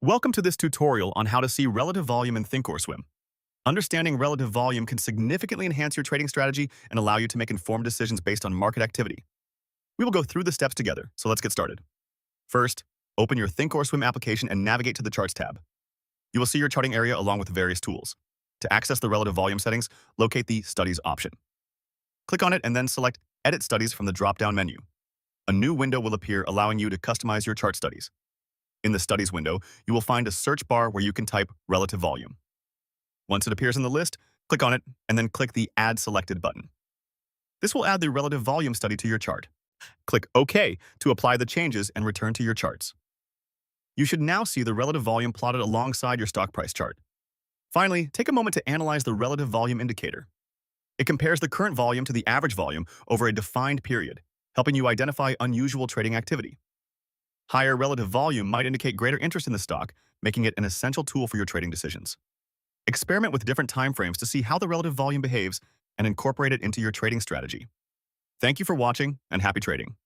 Welcome to this tutorial on how to see relative volume in Thinkorswim. Understanding relative volume can significantly enhance your trading strategy and allow you to make informed decisions based on market activity. We will go through the steps together, so let's get started. First, open your Thinkorswim application and navigate to the Charts tab. You will see your charting area along with various tools. To access the relative volume settings, locate the Studies option. Click on it and then select Edit Studies from the drop-down menu. A new window will appear allowing you to customize your chart studies. In the Studies window, you will find a search bar where you can type relative volume. Once it appears in the list, click on it and then click the Add Selected button. This will add the relative volume study to your chart. Click OK to apply the changes and return to your charts. You should now see the relative volume plotted alongside your stock price chart. Finally, take a moment to analyze the relative volume indicator. It compares the current volume to the average volume over a defined period, helping you identify unusual trading activity. Higher relative volume might indicate greater interest in the stock, making it an essential tool for your trading decisions. Experiment with different timeframes to see how the relative volume behaves and incorporate it into your trading strategy. Thank you for watching and happy trading.